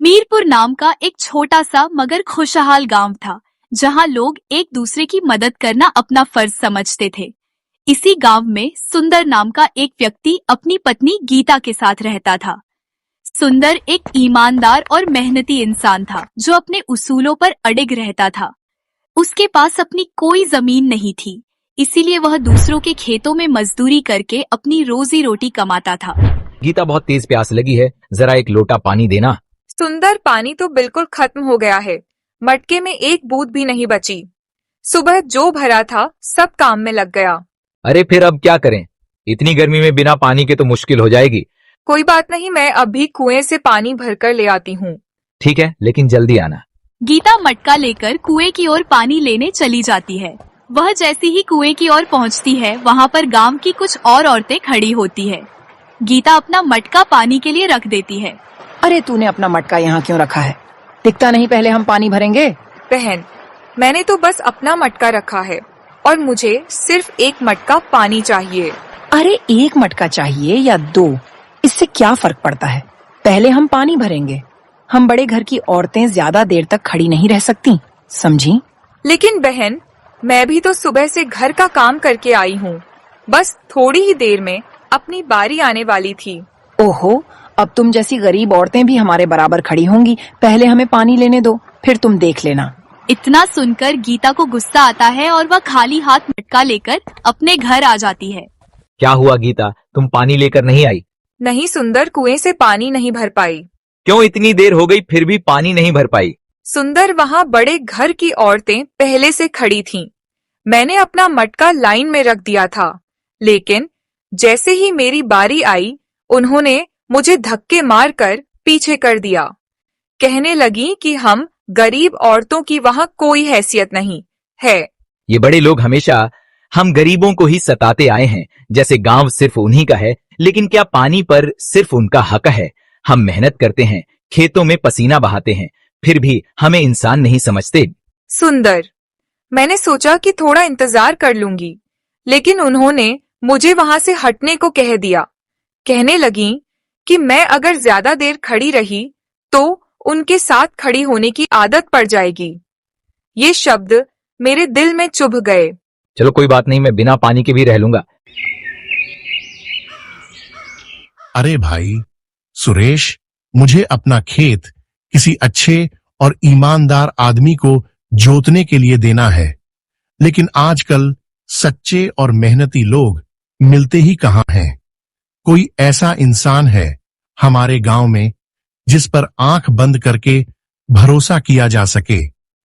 मीरपुर नाम का एक छोटा सा मगर खुशहाल गांव था, जहां लोग एक दूसरे की मदद करना अपना फर्ज समझते थे। इसी गांव में सुंदर नाम का एक व्यक्ति अपनी पत्नी गीता के साथ रहता था। सुंदर एक ईमानदार और मेहनती इंसान था, जो अपने उसूलों पर अडिग रहता था। उसके पास अपनी कोई जमीन नहीं थी, इसीलिए वह दूसरों के खेतों में मजदूरी करके अपनी रोजी रोटी कमाता था। गीता, बहुत तेज प्यास लगी है, जरा एक लोटा पानी देना। सुंदर, पानी तो बिल्कुल खत्म हो गया है, मटके में एक बूंद भी नहीं बची। सुबह जो भरा था सब काम में लग गया। अरे फिर अब क्या करें? इतनी गर्मी में बिना पानी के तो मुश्किल हो जाएगी। कोई बात नहीं, मैं अभी कुएं से पानी भरकर ले आती हूँ। ठीक है, लेकिन जल्दी आना। गीता मटका लेकर कुएं की ओर पानी लेने चली जाती है। वह जैसे ही कुएं की ओर पहुंचती है, वहां पर गांव की कुछ और औरतें खड़ी होती है। गीता अपना मटका पानी के लिए रख देती है। अरे तूने अपना मटका यहाँ क्यों रखा है? दिखता नहीं पहले हम पानी भरेंगे। बहन, मैंने तो बस अपना मटका रखा है और मुझे सिर्फ एक मटका पानी चाहिए। अरे एक मटका चाहिए या दो, इससे क्या फर्क पड़ता है? पहले हम पानी भरेंगे। हम बड़े घर की औरतें ज्यादा देर तक खड़ी नहीं रह सकती, समझी? लेकिन बहन, मैं भी तो सुबह से घर का काम करके आई हूँ। बस थोड़ी ही देर में अपनी बारी आने वाली थी। ओहो, अब तुम जैसी गरीब औरतें भी हमारे बराबर खड़ी होंगी। पहले हमें पानी लेने दो, फिर तुम देख लेना। इतना सुनकर गीता को गुस्सा आता है और वह खाली हाथ मटका लेकर अपने घर आ जाती है। क्या हुआ गीता, तुम पानी लेकर नहीं आई? नहीं सुंदर, कुएं से पानी नहीं भर पाई। क्यों? इतनी देर हो गई फिर भी पानी नहीं भर पाई? सुंदर, वहाँ बड़े घर की औरतें पहले से खड़ी थीं। मैंने अपना मटका लाइन में रख दिया था, लेकिन जैसे ही मेरी बारी आई, उन्होंने मुझे धक्के मारकर पीछे कर दिया। कहने लगी कि हम गरीब औरतों की वहाँ कोई हैसियत नहीं है। ये बड़े लोग हमेशा हम गरीबों को ही सताते आए हैं, जैसे गांव सिर्फ उन्हीं का है। लेकिन क्या पानी पर सिर्फ उनका हक है? हम मेहनत करते हैं, खेतों में पसीना बहाते हैं, फिर भी हमें इंसान नहीं समझते। सुंदर, मैंने सोचा कि थोड़ा इंतजार कर लूंगी, लेकिन उन्होंने मुझे वहां से हटने को कह दिया। कहने लगी कि मैं अगर ज्यादा देर खड़ी रही तो उनके साथ खड़ी होने की आदत पड़ जाएगी। ये शब्द मेरे दिल में चुभ गए। चलो कोई बात नहीं, मैं बिना पानी के भी रह लूंगा। अरे भाई सुरेश, मुझे अपना खेत किसी अच्छे और ईमानदार आदमी को जोतने के लिए देना है, लेकिन आजकल सच्चे और मेहनती लोग मिलते ही कहाँ हैं? कोई ऐसा इंसान है हमारे गांव में जिस पर आंख बंद करके भरोसा किया जा सके?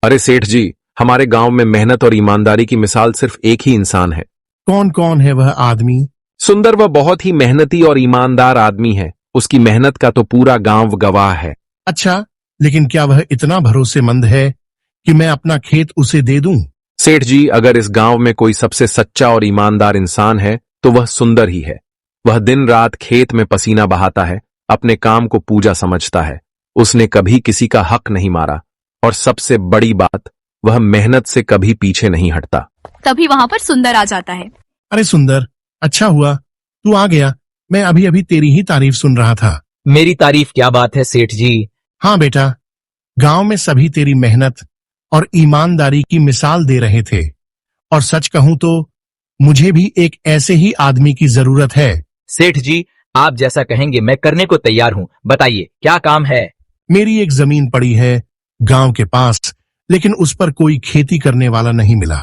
अरे सेठ जी, हमारे गांव में मेहनत और ईमानदारी की मिसाल सिर्फ एक ही इंसान है। कौन कौन है वह आदमी? सुंदर, वह बहुत ही मेहनती और ईमानदार आदमी है। उसकी मेहनत का तो पूरा गांव गवाह है। अच्छा, लेकिन क्या वह इतना भरोसेमंद है कि मैं अपना खेत उसे दे दूं? सेठ जी, अगर इस गांव में कोई सबसे सच्चा और ईमानदार इंसान है तो वह सुंदर ही है। वह दिन रात खेत में पसीना बहाता है, अपने काम को पूजा समझता है। उसने कभी किसी का हक नहीं मारा, और सबसे बड़ी बात, वह मेहनत से कभी पीछे नहीं हटता। तभी वहाँ पर सुंदर आ जाता है। अरे सुंदर, अच्छा हुआ तू आ गया। मैं अभी अभी तेरी ही तारीफ सुन रहा था। मेरी तारीफ क्या बात है सेठ जी? हाँ बेटा, गांव में सभी तेरी मेहनत और ईमानदारी की मिसाल दे रहे थे, और सच कहूं तो मुझे भी एक ऐसे ही आदमी की जरूरत है। सेठ जी, आप जैसा कहेंगे मैं करने को तैयार हूँ। बताइए क्या काम है? मेरी एक जमीन पड़ी है गांव के पास, लेकिन उस पर कोई खेती करने वाला नहीं मिला।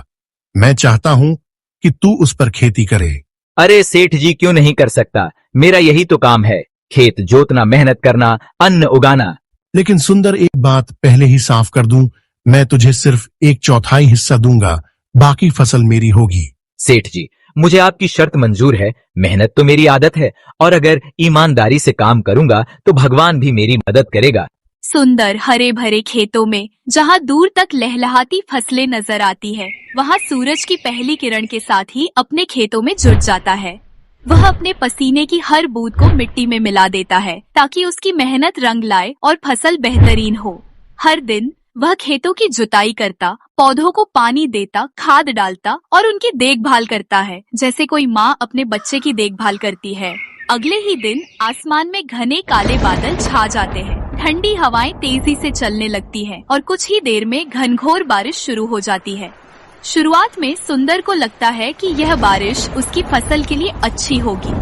मैं चाहता हूँ कि तू उस पर खेती करे। अरे सेठ जी, क्यों नहीं कर सकता? मेरा यही तो काम है, खेत जोतना, मेहनत करना, अन्न उगाना। लेकिन सुंदर, एक बात पहले ही साफ कर दूं, मैं तुझे सिर्फ 1/4 हिस्सा दूंगा, बाकी फसल मेरी होगी। सेठ जी, मुझे आपकी शर्त मंजूर है। मेहनत तो मेरी आदत है, और अगर ईमानदारी से काम करूंगा तो भगवान भी मेरी मदद करेगा। सुंदर हरे भरे खेतों में, जहाँ दूर तक लहलहाती फसलें नजर आती है, वहाँ सूरज की पहली किरण के साथ ही अपने खेतों में जुट जाता है। वह अपने पसीने की हर बूंद को मिट्टी में मिला देता है, ताकि उसकी मेहनत रंग लाए और फसल बेहतरीन हो। हर दिन वह खेतों की जुताई करता, पौधों को पानी देता, खाद डालता और उनकी देखभाल करता है, जैसे कोई माँ अपने बच्चे की देखभाल करती है। अगले ही दिन आसमान में घने काले बादल छा जाते हैं। ठंडी हवाएं तेजी से चलने लगती हैं और कुछ ही देर में घनघोर बारिश शुरू हो जाती है। शुरुआत में सुंदर को लगता है कि यह बारिश उसकी फसल के लिए अच्छी होगी,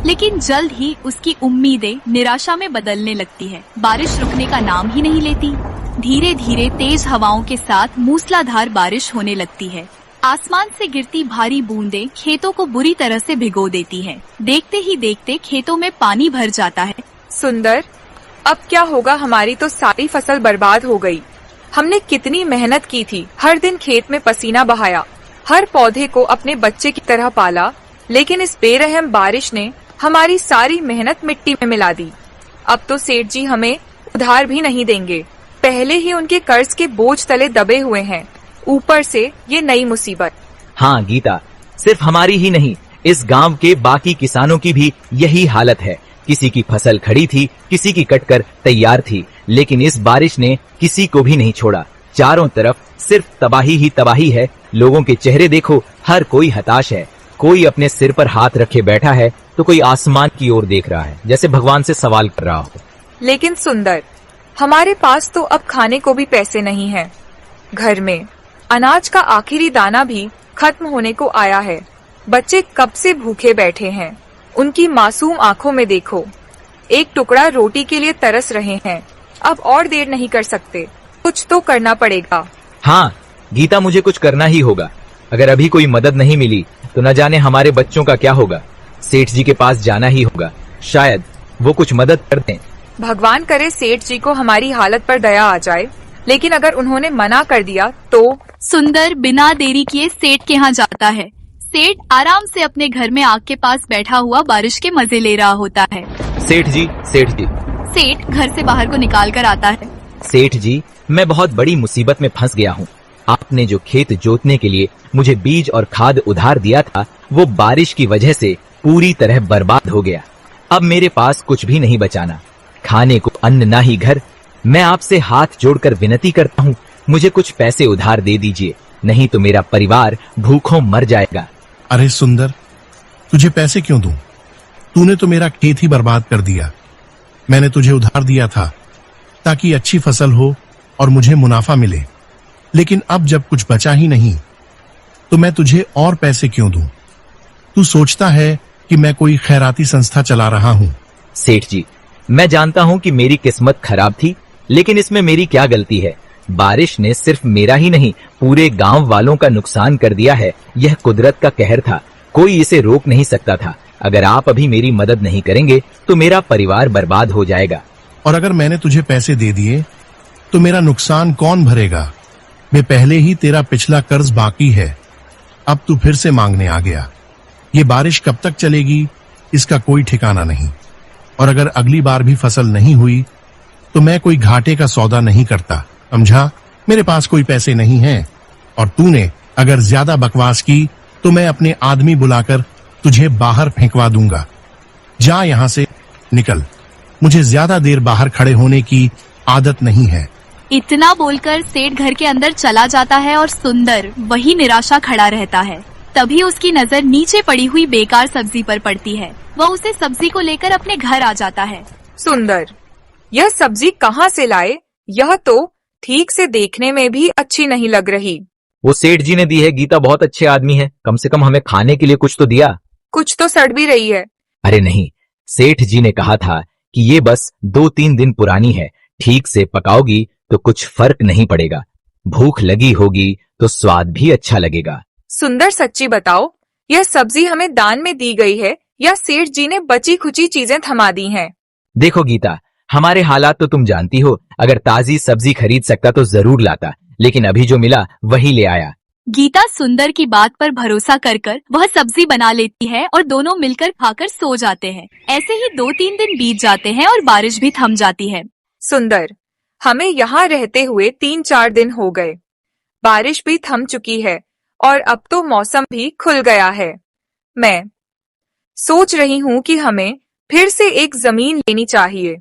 लेकिन जल्द ही उसकी उम्मीदें निराशा में बदलने लगती है। बारिश रुकने का नाम ही नहीं लेती। धीरे धीरे तेज हवाओं के साथ मूसलाधार बारिश होने लगती है। आसमान से गिरती भारी बूंदें खेतों को बुरी तरह से भिगो देती हैं। देखते ही देखते खेतों में पानी भर जाता है। सुंदर, अब क्या होगा? हमारी तो सारी फसल बर्बाद हो गई। हमने कितनी मेहनत की थी, हर दिन खेत में पसीना बहाया, हर पौधे को अपने बच्चे की तरह पाला, लेकिन इस बेरहम बारिश ने हमारी सारी मेहनत मिट्टी में मिला दी। अब तो सेठ जी हमें उधार भी नहीं देंगे। पहले ही उनके कर्ज के बोझ तले दबे हुए हैं, ऊपर से ये नई मुसीबत। हाँ गीता, सिर्फ हमारी ही नहीं, इस गांव के बाकी किसानों की भी यही हालत है। किसी की फसल खड़ी थी, किसी की कटकर तैयार थी, लेकिन इस बारिश ने किसी को भी नहीं छोड़ा। चारों तरफ सिर्फ तबाही ही तबाही है। लोगों के चेहरे देखो, हर कोई हताश है। कोई अपने सिर पर हाथ रखे बैठा है तो कोई आसमान की ओर देख रहा है, जैसे भगवान से सवाल कर रहा हो। लेकिन सुंदर, हमारे पास तो अब खाने को भी पैसे नहीं हैं। घर में अनाज का आखिरी दाना भी खत्म होने को आया है। बच्चे कब से भूखे बैठे हैं। उनकी मासूम आंखों में देखो, एक टुकड़ा रोटी के लिए तरस रहे हैं। अब और देर नहीं कर सकते, कुछ तो करना पड़ेगा। हाँ गीता, मुझे कुछ करना ही होगा। अगर अभी कोई मदद नहीं मिली तो न जाने हमारे बच्चों का क्या होगा। सेठ जी के पास जाना ही होगा, शायद वो कुछ मदद कर दें। भगवान करे सेठ जी को हमारी हालत पर दया आ जाए, लेकिन अगर उन्होंने मना कर दिया तो? सुंदर बिना देरी किए सेठ के यहाँ जाता है। सेठ आराम से अपने घर में आग के पास बैठा हुआ बारिश के मजे ले रहा होता है। सेठ जी, सेठ जी। सेठ घर से बाहर को निकाल कर आता है। सेठ जी, मैं बहुत बड़ी मुसीबत में फंस गया हूँ। आपने जो खेत जोतने के लिए मुझे बीज और खाद उधार दिया था, वो बारिश की वजह से पूरी तरह बर्बाद हो गया। अब मेरे पास कुछ भी नहीं बचाना, खाने को अन्न ना ही घर। मैं आपसे हाथ जोड़कर विनती करता हूँ, मुझे कुछ पैसे उधार दे दीजिए, नहीं तो मेरा परिवार भूखों मर जाएगा। अरे सुंदर, तुझे पैसे क्यों दूं? तूने तो मेरा खेत ही बर्बाद कर दिया। मैंने तुझे उधार दिया था ताकि अच्छी फसल हो और मुझे मुनाफा मिले, लेकिन अब जब कुछ बचा ही नहीं तो मैं तुझे और पैसे क्यों दूं? तू सोचता है कि मैं कोई खैराती संस्था चला रहा हूं। सेठ जी, मैं जानता हूँ कि मेरी किस्मत खराब थी, लेकिन इसमें मेरी क्या गलती है? बारिश ने सिर्फ मेरा ही नहीं, पूरे गांव वालों का नुकसान कर दिया है। यह कुदरत का कहर था, कोई इसे रोक नहीं सकता था। अगर आप अभी मेरी मदद नहीं करेंगे तो मेरा परिवार बर्बाद हो जाएगा। और अगर मैंने तुझे पैसे दे दिए तो मेरा नुकसान कौन भरेगा? मैं पहले ही तेरा पिछला कर्ज बाकी है, अब तू फिर से मांगने आ गया। ये बारिश कब तक चलेगी इसका कोई ठिकाना नहीं, और अगर अगली बार भी फसल नहीं हुई तो मैं कोई घाटे का सौदा नहीं करता, समझा? मेरे पास कोई पैसे नहीं हैं, और तूने अगर ज्यादा बकवास की तो मैं अपने आदमी बुलाकर तुझे बाहर फेंकवा दूंगा। जा यहां से, निकल। मुझे ज्यादा देर बाहर खड़े होने की आदत नहीं है। इतना बोलकर सेठ घर के अंदर चला जाता है और सुंदर वही निराशा खड़ा रहता है। तभी उसकी नजर नीचे पड़ी हुई बेकार सब्जी पर पड़ती है। वह उसे सब्जी को लेकर अपने घर आ जाता है। सुंदर, यह सब्जी कहाँ से लाए? यह तो ठीक से देखने में भी अच्छी नहीं लग रही। वो सेठ जी ने दी है। गीता बहुत अच्छे आदमी है, कम से कम हमें खाने के लिए कुछ तो दिया। कुछ तो सड़ भी रही है। अरे नहीं, सेठ जी ने कहा था कि ये बस 2-3 दिन पुरानी है, ठीक से पकाओगी तो कुछ फर्क नहीं पड़ेगा। भूख लगी होगी तो स्वाद भी अच्छा लगेगा। सुंदर, सच्ची बताओ, यह सब्जी हमें दान में दी गई है या सेठ जी ने बची खुची चीजें थमा दी हैं? देखो गीता, हमारे हालात तो तुम जानती हो। अगर ताजी सब्जी खरीद सकता तो जरूर लाता, लेकिन अभी जो मिला वही ले आया। गीता सुंदर की बात पर भरोसा कर वह सब्जी बना लेती है और दोनों मिलकर खाकर सो जाते हैं। ऐसे ही 2-3 दिन बीत जाते हैं और बारिश भी थम जाती है। सुंदर, हमें यहाँ रहते हुए 3-4 दिन हो गए। बारिश भी थम चुकी है और अब तो मौसम भी खुल गया है। मैं सोच रही हूँ कि हमें फिर से एक जमीन लेनी चाहिए।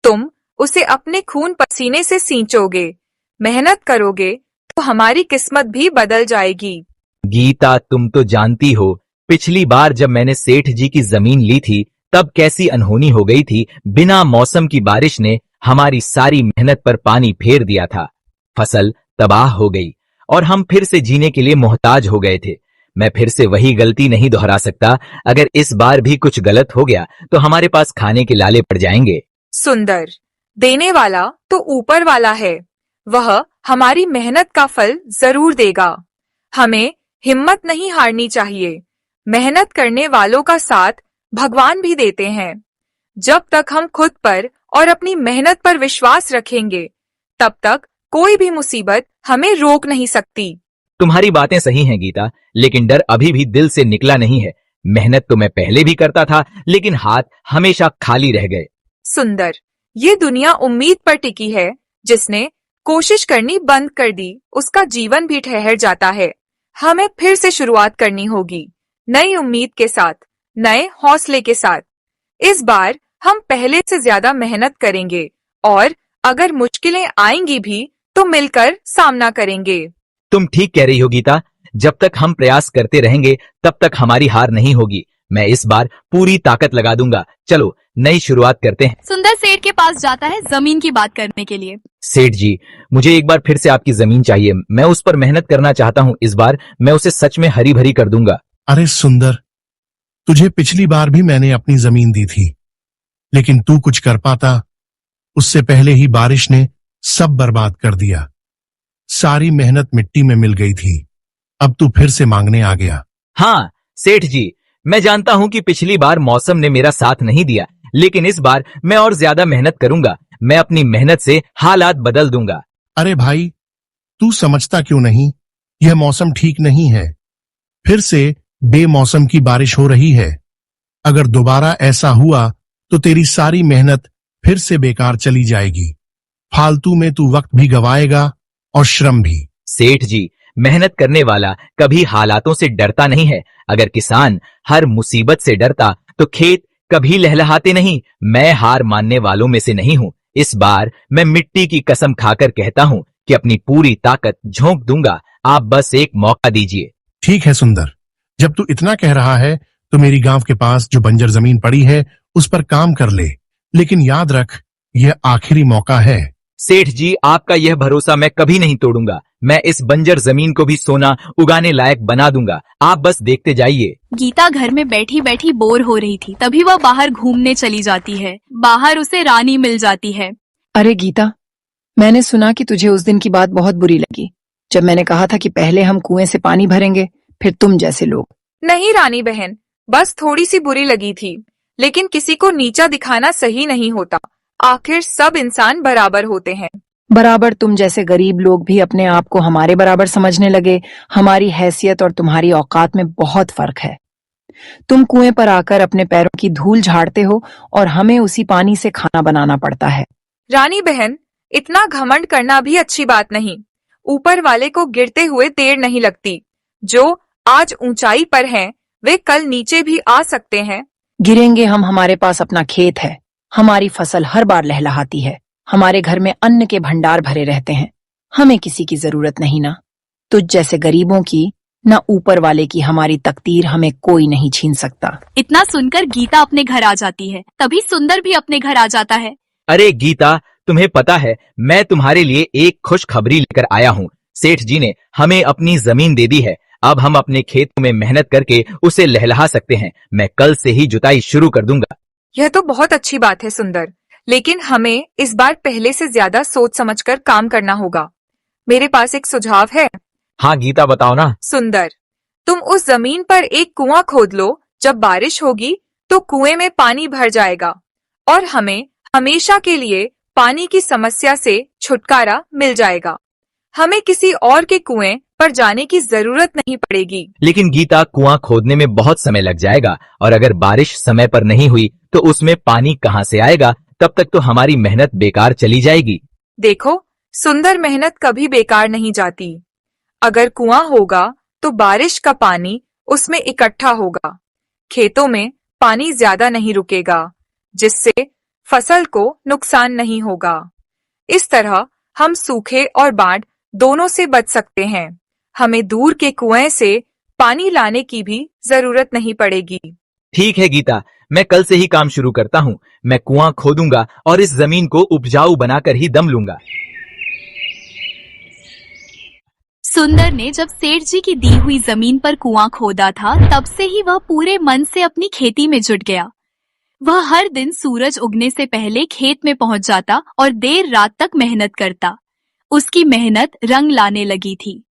तुम उसे अपने खून पसीने से सींचोगे, मेहनत करोगे तो हमारी किस्मत भी बदल जाएगी। गीता, तुम तो जानती हो, पिछली बार जब मैंने सेठ जी की जमीन ली थी तब कैसी अनहोनी हो गई थी। बिना मौसम की बारिश ने हमारी सारी मेहनत पर पानी फेर दिया था। फसल तबाह हो गई और हम फिर से जीने के लिए मोहताज हो गए थे। मैं फिर से वही गलती नहीं दोहरा सकता। अगर इस बार भी कुछ गलत हो गया तो हमारे पास खाने के लाले पड़ जाएंगे। सुंदर, देने वाला तो ऊपर वाला है। वह हमारी मेहनत का फल जरूर देगा। हमें हिम्मत नहीं हारनी चाहिए। मेहनत करने वालों का साथ भगवान भी देते हैं। जब तक हम खुद पर और अपनी मेहनत पर विश्वास रखेंगे, तब तक कोई भी मुसीबत हमें रोक नहीं सकती। तुम्हारी बातें सही हैं गीता, लेकिन डर अभी भी दिल से निकला नहीं है। मेहनत तो मैं पहले भी करता था, लेकिन हाथ हमेशा खाली रह गए। सुंदर, ये दुनिया उम्मीद पर टिकी है। जिसने कोशिश करनी बंद कर दी, उसका जीवन भी ठहर जाता है। हमें फिर से शुरुआत करनी होगी, नई उम्मीद के साथ, नए हौसले के साथ। इस बार हम पहले से ज्यादा मेहनत करेंगे और अगर मुश्किलें आएंगी भी तो मिलकर सामना करेंगे। तुम ठीक कह रही हो गीता। जब तक हम प्रयास करते रहेंगे तब तक हमारी हार नहीं होगी। मैं इस बार पूरी ताकत लगा दूंगा। चलो नई शुरुआत करते हैं। सुंदर सेठ के पास जाता है जमीन की बात करने के लिए। सेठ जी, मुझे एक बार फिर से आपकी जमीन चाहिए। मैं उस पर मेहनत करना चाहता हूँ। इस बार मैं उसे सच में हरी भरी कर दूंगा। अरे सुंदर, तुझे पिछली बार भी मैंने अपनी जमीन दी थी, लेकिन तू कुछ कर पाता? उससे पहले ही बारिश ने सब बर्बाद कर दिया। सारी मेहनत मिट्टी में मिल गई थी। अब तू फिर से मांगने आ गया। हाँ सेठ जी, मैं जानता हूँ कि पिछली बार मौसम ने मेरा साथ नहीं दिया, लेकिन इस बार मैं और ज्यादा मेहनत करूंगा। मैं अपनी मेहनत से हालात बदल दूंगा। अरे भाई, तू समझता क्यों नहीं? यह मौसम ठीक नहीं है। फिर से बेमौसम की बारिश हो रही है। अगर दोबारा ऐसा हुआ तो तेरी सारी मेहनत फिर से बेकार चली जाएगी। फालतू में तू वक्त भी गवाएगा और श्रम भी। सेठ जी, मेहनत करने वाला कभी हालातों से डरता नहीं है। अगर किसान हर मुसीबत से डरता तो खेत कभी लहलहाते नहीं। मैं हार मानने वालों में से नहीं हूँ। इस बार मैं मिट्टी की कसम खाकर कहता हूँ कि अपनी पूरी ताकत झोंक दूंगा। आप बस एक मौका दीजिए। ठीक है सुंदर, जब तू इतना कह रहा है तो मेरी गांव के पास जो बंजर जमीन पड़ी है उस पर काम कर ले, लेकिन याद रख, यह आखिरी मौका है। सेठ जी, आपका यह भरोसा मैं कभी नहीं तोड़ूंगा। मैं इस बंजर जमीन को भी सोना उगाने लायक बना दूंगा। आप बस देखते जाइए। गीता घर में बैठी बैठी बोर हो रही थी। तभी वह बाहर घूमने चली जाती है। बाहर उसे रानी मिल जाती है। अरे गीता, मैंने सुना कि तुझे उस दिन की बात बहुत बुरी लगी, जब मैंने कहा था कि पहले हम कुएं से पानी भरेंगे, फिर तुम जैसे लोग। नहीं रानी बहन, बस थोड़ी सी बुरी लगी थी। लेकिन किसी को नीचा दिखाना सही नहीं होता। आखिर सब इंसान बराबर होते हैं। बराबर तुम जैसे गरीब लोग भी अपने आप को हमारे बराबर समझने लगे। हमारी हैसियत और तुम्हारी औकात में बहुत फर्क है। तुम कुएं पर आकर अपने पैरों की धूल झाड़ते हो और हमें उसी पानी से खाना बनाना पड़ता है। रानी बहन, इतना घमंड करना भी अच्छी बात नहीं। ऊपर वाले को गिरते हुए देर नहीं लगती। जो आज ऊंचाई पर हैं, वे कल नीचे भी आ सकते हैं। गिरेंगे हम, हमारे पास अपना खेत है। हमारी फसल हर बार लहलहाती है। हमारे घर में अन्न के भंडार भरे रहते हैं। हमें किसी की जरूरत नहीं ना तुझ जैसे गरीबों की, ना ऊपर वाले की। हमारी तकदीर हमें कोई नहीं छीन सकता। इतना सुनकर गीता अपने घर आ जाती है। तभी सुंदर भी अपने घर आ जाता है। अरे गीता, तुम्हें पता है मैं तुम्हारे लिए एक खुशखबरी लेकर आया हूँ। सेठ जी ने हमें अपनी जमीन दे दी है। अब हम अपने खेतों में मेहनत करके उसे लहलहा सकते हैं। मैं कल से ही जुताई शुरू कर दूंगा। यह तो बहुत अच्छी बात है सुंदर, लेकिन हमें इस बार पहले से ज्यादा सोच समझकर काम करना होगा। मेरे पास एक सुझाव है। हाँ गीता, बताओ ना। सुंदर, तुम उस जमीन पर एक कुआं खोद लो। जब बारिश होगी तो कुएं में पानी भर जाएगा और हमें हमेशा के लिए पानी की समस्या से छुटकारा मिल जाएगा। हमें किसी और के कुएं पर जाने की जरूरत नहीं पड़ेगी। लेकिन गीता, कुआं खोदने में बहुत समय लग जाएगा और अगर बारिश समय पर नहीं हुई तो उसमें पानी कहाँ से आएगा? तब तक तो हमारी मेहनत बेकार चली जाएगी। देखो, सुंदर, मेहनत कभी बेकार नहीं जाती। अगर कुआं होगा तो बारिश का पानी उसमें इकट्ठा होगा। खेतों में पानी ज्यादा नहीं रुकेगा, जिससे फसल को नुकसान नहीं होगा। इस तरह हम सूखे और बाढ़ दोनों से बच सकते हैं। हमें दूर के कुएं से पानी लाने की भी जरूरत नहीं पड़ेगी। ठीक है गीता, मैं कल से ही काम शुरू करता हूँ। मैं कुआं खोदूंगा और इस जमीन को उपजाऊ बनाकर ही दम लूंगा। सुंदर ने जब सेठ जी की दी हुई जमीन पर कुआं खोदा था, तब से ही वह पूरे मन से अपनी खेती में जुट गया। वह हर दिन सूरज उगने से पहले खेत में पहुंच जाता और देर रात तक मेहनत करता। उसकी मेहनत रंग लाने लगी थी।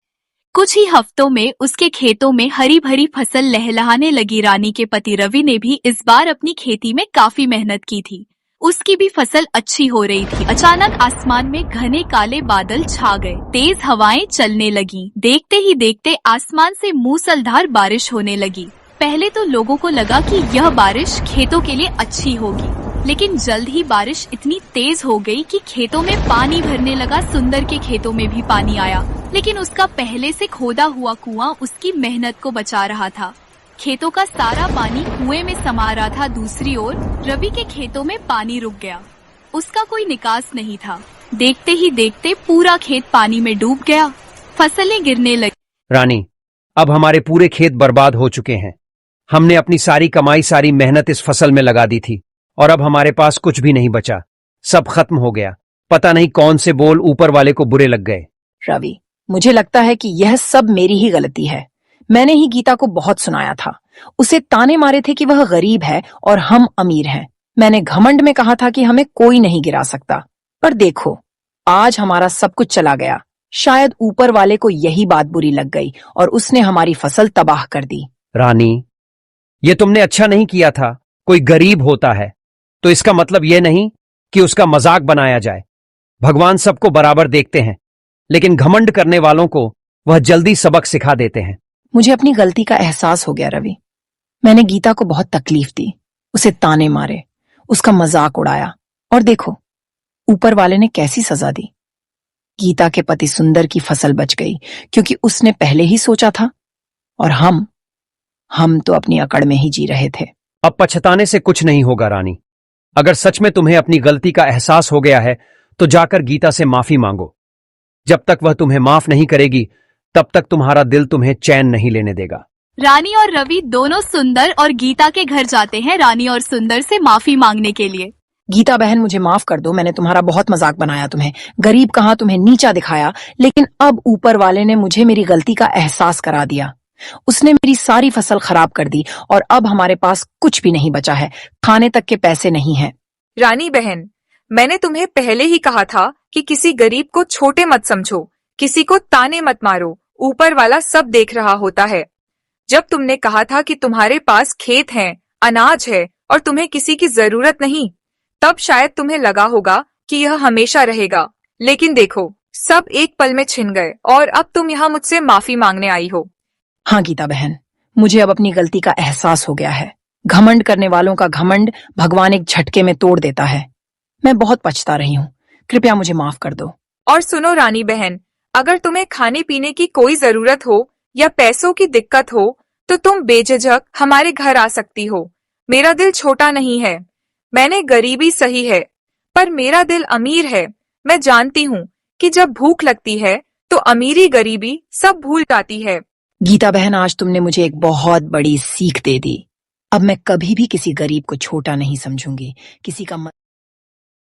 कुछ ही हफ्तों में उसके खेतों में हरी भरी फसल लहलहाने लगी। रानी के पति रवि ने भी इस बार अपनी खेती में काफी मेहनत की थी। उसकी भी फसल अच्छी हो रही थी। अचानक आसमान में घने काले बादल छा गए। तेज हवाएं चलने लगीं। देखते ही देखते आसमान से मूसलाधार बारिश होने लगी। पहले तो लोगों को लगा कि यह बारिश खेतों के लिए अच्छी होगी, लेकिन जल्द ही बारिश इतनी तेज हो गई कि खेतों में पानी भरने लगा। सुंदर के खेतों में भी पानी आया, लेकिन उसका पहले से खोदा हुआ कुआं उसकी मेहनत को बचा रहा था। खेतों का सारा पानी कुएं में समा रहा था। दूसरी ओर रवि के खेतों में पानी रुक गया। उसका कोई निकास नहीं था। देखते ही देखते पूरा खेत पानी में डूब गया। फसलें गिरने लगी। रानी, अब हमारे पूरे खेत बर्बाद हो चुके हैं। हमने अपनी सारी कमाई, सारी मेहनत इस फसल में लगा दी थी और अब हमारे पास कुछ भी नहीं बचा। सब खत्म हो गया। पता नहीं कौन से बोल ऊपर वाले को बुरे लग गए। रवि, मुझे लगता है कि यह सब मेरी ही गलती है। मैंने ही गीता को बहुत सुनाया था। उसे ताने मारे थे कि वह गरीब है और हम अमीर हैं। मैंने घमंड में कहा था कि हमें कोई नहीं गिरा सकता। पर देखो, आज हमारा सब कुछ चला गया। शायद ऊपर वाले को यही बात बुरी लग गई और उसने हमारी फसल तबाह कर दी। रानी, ये तुमने अच्छा नहीं किया था। कोई गरीब होता है तो इसका मतलब यह नहीं कि उसका मजाक बनाया जाए। भगवान सबको बराबर देखते हैं, लेकिन घमंड करने वालों को वह जल्दी सबक सिखा देते हैं। मुझे अपनी गलती का एहसास हो गया रवि। मैंने गीता को बहुत तकलीफ दी, उसे ताने मारे, उसका मजाक उड़ाया और देखो ऊपर वाले ने कैसी सजा दी। गीता के पति सुंदर की फसल बच गई क्योंकि उसने पहले ही सोचा था, और हम तो अपनी अकड़ में ही जी रहे थे। अब पछताने से कुछ नहीं होगा रानी। अगर सच में तुम्हें अपनी गलती का एहसास हो गया है तो जाकर गीता से माफी मांगो। जब तक वह तुम्हें माफ नहीं करेगी तब तक तुम्हारा दिल तुम्हें चैन नहीं लेने देगा। रानी और रवि दोनों सुंदर और गीता के घर जाते हैं रानी और सुंदर से माफी मांगने के लिए। गीता बहन, मुझे माफ कर दो। मैंने तुम्हारा बहुत मजाक बनाया, तुम्हें गरीब कहा, तुम्हें नीचा दिखाया, लेकिन अब ऊपर वाले ने मुझे मेरी गलती का एहसास करा दिया। उसने मेरी सारी फसल खराब कर दी और अब हमारे पास कुछ भी नहीं बचा है। खाने तक के पैसे नहीं हैं। रानी बहन, मैंने तुम्हें पहले ही कहा था कि किसी गरीब को छोटे मत समझो, किसी को ताने मत मारो। ऊपर वाला सब देख रहा होता है। जब तुमने कहा था कि तुम्हारे पास खेत हैं, अनाज है और तुम्हें किसी की जरूरत नहीं, तब शायद तुम्हें लगा होगा कि यह हमेशा रहेगा। लेकिन देखो, सब एक पल में छिन गए और अब तुम यहाँ मुझसे माफी मांगने आई हो। हाँ गीता बहन, मुझे अब अपनी गलती का एहसास हो गया है। घमंड करने वालों का घमंड भगवान एक झटके में तोड़ देता है। मैं बहुत पछता रही हूँ, कृपया मुझे माफ कर दो। और सुनो रानी बहन, अगर तुम्हें खाने पीने की कोई जरूरत हो या पैसों की दिक्कत हो तो तुम बेझिझक हमारे घर आ सकती हो। मेरा दिल छोटा नहीं है। मैंने गरीबी सही है, पर मेरा दिल अमीर है। मैं जानती हूँ कि जब भूख लगती है तो अमीरी गरीबी सब भूल जाती है। गीता बहन, आज तुमने मुझे एक बहुत बड़ी सीख दे दी। अब मैं कभी भी किसी गरीब को छोटा नहीं समझूंगी। किसी का